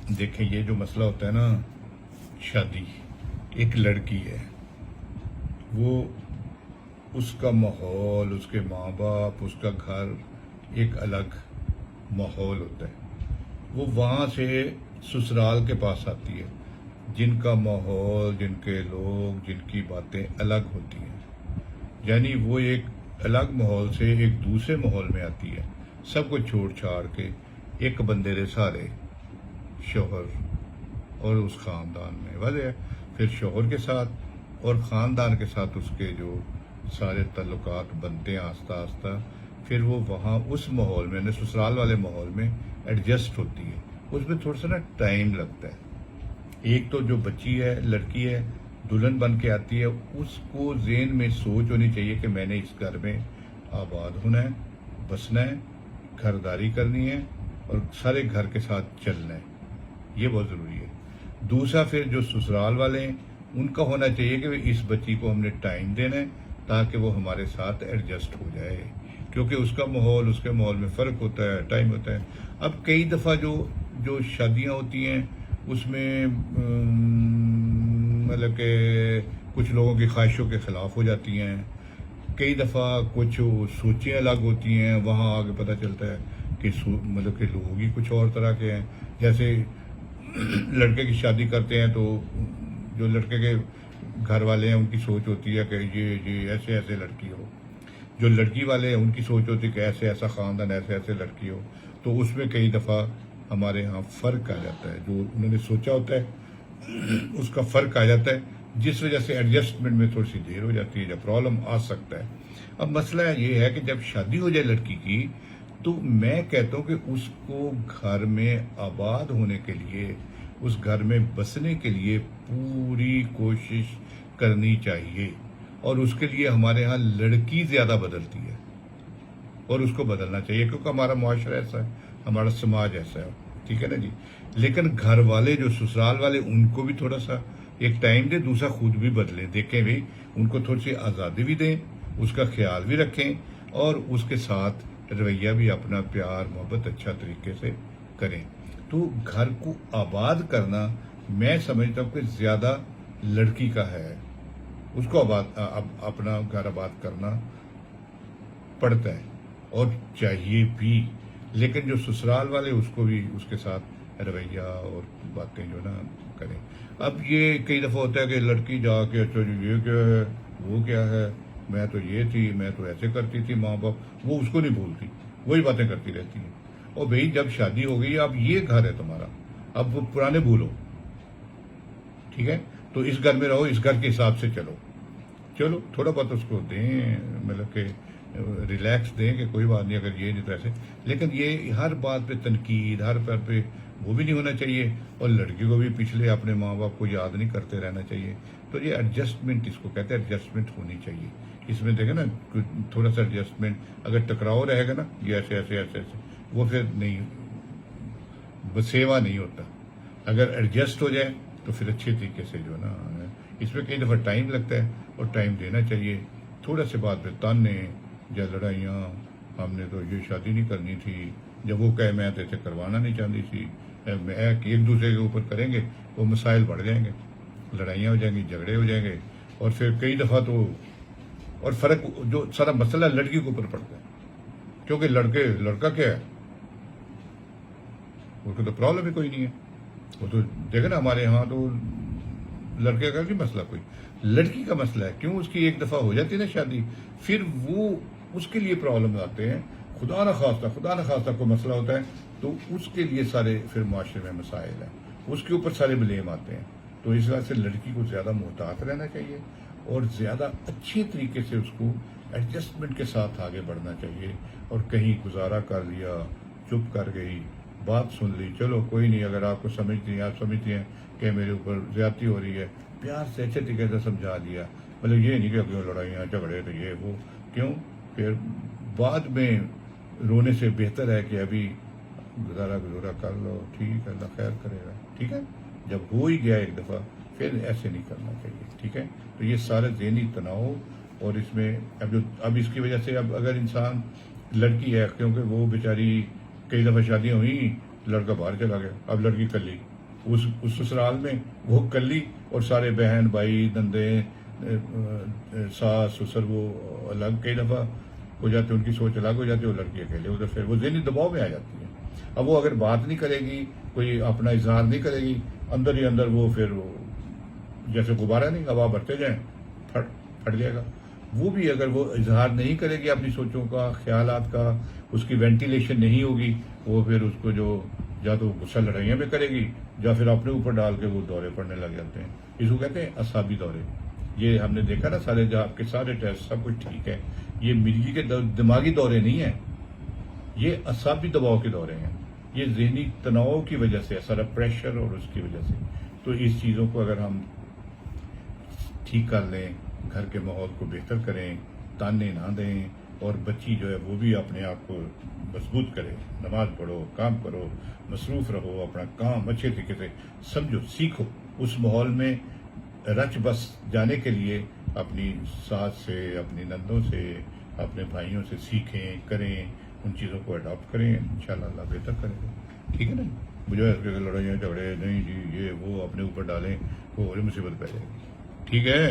دیکھیں یہ جو مسئلہ ہوتا ہے نا، شادی، ایک لڑکی ہے، وہ اس کا ماحول، اس کے ماں باپ، اس کا گھر ایک الگ ماحول ہوتا ہے. وہ وہاں سے سسرال کے پاس آتی ہے، جن کا ماحول، جن کے لوگ، جن کی باتیں الگ ہوتی ہیں. یعنی وہ ایک الگ ماحول سے ایک دوسرے ماحول میں آتی ہے، سب کو چھوڑ چھاڑ کے ایک بندے دے سارے شوہر اور اس خاندان میں وجہ ہے. پھر شوہر کے ساتھ اور خاندان کے ساتھ اس کے جو سارے تعلقات بنتے ہیں آہستہ آہستہ، پھر وہ وہاں اس ماحول میں، سسرال والے ماحول میں ایڈجسٹ ہوتی ہے. اس میں تھوڑا سا نا ٹائم لگتا ہے. ایک تو جو بچی ہے، لڑکی ہے، دلہن بن کے آتی ہے، اس کو ذہن میں سوچ ہونی چاہیے کہ میں نے اس گھر میں آباد ہونا ہے، بسنا ہے، گھرداری کرنی ہے اور سارے گھر کے ساتھ چلنا ہے. یہ بہت ضروری ہے. دوسرا پھر جو سسرال والے ہیں، ان کا ہونا چاہیے کہ اس بچی کو ہم نے ٹائم دینا ہے تاکہ وہ ہمارے ساتھ ایڈجسٹ ہو جائے، کیونکہ اس کا ماحول، اس کے ماحول میں فرق ہوتا ہے، ٹائم ہوتا ہے. اب کئی دفعہ جو شادیاں ہوتی ہیں اس میں مطلب کہ کچھ لوگوں کی خواہشوں کے خلاف ہو جاتی ہیں. کئی دفعہ کچھ سوچیں الگ ہوتی ہیں. وہاں آگے پتہ چلتا ہے کہ مطلب کہ لوگ ہی کچھ اور طرح کے ہیں. جیسے لڑکے کی شادی کرتے ہیں تو جو لڑکے کے گھر والے ہیں ان کی سوچ ہوتی ہے کہ یہ ایسے ایسے لڑکی ہو. جو لڑکی والے ہیں ان کی سوچ ہوتی ہے کہ ایسے ایسا خاندان، ایسے ایسے لڑکی ہو. تو اس میں کئی دفعہ ہمارے ہاں فرق آ جاتا ہے. جو انہوں نے سوچا ہوتا ہے اس کا فرق آ جاتا ہے، جس وجہ سے ایڈجسٹمنٹ میں تھوڑی سی دیر ہو جاتی ہے، جب پرابلم آ سکتا ہے. اب مسئلہ یہ ہے کہ جب شادی ہو جائے لڑکی کی، تو میں کہتا ہوں کہ اس کو گھر میں آباد ہونے کے لیے، اس گھر میں بسنے کے لیے پوری کوشش کرنی چاہیے. اور اس کے لیے ہمارے ہاں لڑکی زیادہ بدلتی ہے اور اس کو بدلنا چاہیے، کیونکہ ہمارا معاشرہ ایسا ہے، ہمارا سماج ایسا ہے. ٹھیک ہے نا جی. لیکن گھر والے جو سسرال والے، ان کو بھی تھوڑا سا ایک ٹائم دیں، دوسرا خود بھی بدلیں. دیکھیں بھی ان کو تھوڑی سی آزادی بھی دیں، اس کا خیال بھی رکھیں اور اس کے ساتھ رویہ بھی اپنا پیار محبت اچھا طریقے سے کریں. تو گھر کو آباد کرنا میں سمجھتا ہوں کہ زیادہ لڑکی کا ہے. اس کو اپنا گھر آباد کرنا پڑتا ہے اور چاہیے بھی. لیکن جو سسرال والے، اس کو بھی اس کے ساتھ رویہ اور باتیں جو نا کریں. اب یہ کئی دفعہ ہوتا ہے کہ لڑکی جا کے اچھا جی یہ کیا ہے، وہ کیا ہے، میں تو یہ تھی، میں تو ایسے کرتی تھی. ماں باپ وہ اس کو نہیں بھولتی، وہی باتیں کرتی رہتی ہیں. اور بھئی جب شادی ہو گئی، اب یہ گھر ہے تمہارا، اب وہ پرانے بھولو. ٹھیک ہے، تو اس گھر میں رہو، اس گھر کے حساب سے چلو تھوڑا بہت اس کو دیں، مطلب کہ ریلیکس دیں کہ کوئی بات نہیں، اگر یہ نہیں تو ایسے. لیکن یہ ہر بات پہ تنقید، ہر بات پہ وہ بھی نہیں ہونا چاہیے. اور لڑکی کو بھی پچھلے اپنے ماں باپ کو یاد نہیں کرتے رہنا چاہیے. تو یہ ایڈجسٹمنٹ اس کو کہتے ہیں، ایڈجسٹمنٹ ہونی چاہیے. اس میں دیکھیں نا تھوڑا سا ایڈجسٹمنٹ، اگر ٹکراؤ رہے گا نا، یہ ایسے ایسے ایسے ایسے، وہ پھر نہیں، بسیوا نہیں ہوتا. اگر ایڈجسٹ ہو جائے تو پھر اچھے طریقے سے جو ہے نا. اس میں کئی دفعہ ٹائم لگتا ہے اور ٹائم دینا چاہیے. تھوڑا سے بات پہ تانے یا لڑائیاں، ہم نے تو یہ شادی نہیں کرنی تھی، جب وہ کہے میں تو اسے کروانا نہیں چاہتی تھی. ایک دوسرے کے اوپر کریں گے وہ مسائل بڑھ جائیں گے، لڑائیاں ہو جائیں گی، جھگڑے ہو جائیں گے. اور پھر کئی دفعہ تو اور فرق جو سارا مسئلہ لڑکی کے اوپر پڑتا ہے، کیونکہ لڑکا کیا ہے، اس کو تو پرابلم ہی کوئی نہیں ہے. وہ تو دیکھیں نا ہمارے ہاں تو لڑکے کا نہیں مسئلہ کوئی، لڑکی کا مسئلہ ہے. کیوں؟ اس کی ایک دفعہ ہو جاتی ہے نا شادی، پھر وہ اس کے لیے پرابلم آتے ہیں. خدا نہ خواستہ کوئی مسئلہ ہوتا ہے تو اس کے لیے سارے پھر معاشرے میں مسائل ہیں، اس کے اوپر سارے بلیم آتے ہیں. تو اس وجہ سے لڑکی کو زیادہ محتاط رہنا چاہیے اور زیادہ اچھے طریقے سے اس کو ایڈجسٹمنٹ کے ساتھ آگے بڑھنا چاہیے. اور کہیں گزارا کر لیا، چپ کر گئی، بات سن لی، چلو کوئی نہیں، اگر آپ کو آپ سمجھتی ہیں کہ میرے اوپر زیادتی ہو رہی ہے، پیار سے اچھے طریقے سے سمجھا دیا. مطلب یہ نہیں کہ کیوں لڑائیاں جھگڑے تو یہ وہ، کیوں؟ پھر بعد میں رونے سے بہتر ہے کہ ابھی گزارا کر لو. ٹھیک ہے، اللہ خیر کرے گا. ٹھیک ہے، جب ہو ہی گیا ایک دفعہ پھر ایسے نہیں کرنا چاہیے. ٹھیک ہے. تو یہ سارے ذہنی تناؤ، اور اس میں اب اس کی وجہ سے اب اگر انسان لڑکی ہے، کیونکہ وہ بیچاری کئی دفعہ شادیاں ہوئی، لڑکا باہر چلا گیا، اب لڑکی کلی اس سسرال میں وہ کلی اور سارے بہن بھائی نندے ساس سسر وہ الگ، کئی دفعہ ہو جاتے، ان کی سوچ الگ ہو جاتی ہے، وہ لڑکی اکیلے ادھر، پھر وہ ذہنی دباؤ میں آ جاتی ہے۔ اب وہ اگر بات نہیں کرے گی، کوئی اپنا اظہار نہیں کرے گی، اندر ہی اندر وہ پھر جیسے غبارہ نہیں، ہوا بھرتے جائیں پھٹ جائے گا۔ وہ بھی اگر وہ اظہار نہیں کرے گی اپنی سوچوں کا، خیالات کا، اس کی وینٹیلیشن نہیں ہوگی، وہ پھر اس کو جو یا تو غصہ لڑائیاں میں کرے گی، یا پھر اپنے اوپر ڈال کے وہ دورے پڑنے لگ جاتے ہیں۔ اس کو کہتے ہیں اعصابی دورے۔ یہ ہم نے دیکھا نا، سارے جو آپ کے سارے ٹیسٹ سب کچھ ٹھیک ہے، یہ مرغی کے دماغی دورے نہیں ہیں، یہ اعصابی دباؤ کے دورے ہیں، یہ ذہنی تناؤ کی وجہ سے، سارا پریشر اور اس کی وجہ سے۔ تو اس چیزوں کو اگر ہم ٹھیک کر لیں، گھر کے ماحول کو بہتر کریں، تانے نہ دیں، اور بچی جو ہے وہ بھی اپنے آپ کو مضبوط کرے، نماز پڑھو، کام کرو، مصروف رہو، اپنا کام اچھے طریقے سے سمجھو، سیکھو، اس ماحول میں رچ بس جانے کے لیے اپنی ساس سے، اپنی نندوں سے، اپنے بھائیوں سے سیکھیں، کریں، ان چیزوں کو اڈاپٹ کریں، انشاءاللہ اللہ بہتر کرے گا۔ ٹھیک ہے نا؟ مجھے لڑائیاں جھگڑے نہیں جی یہ وہ اپنے اوپر ڈالیں، وہ اور مصیبت پہ جائے گی۔ ٹھیک ہے۔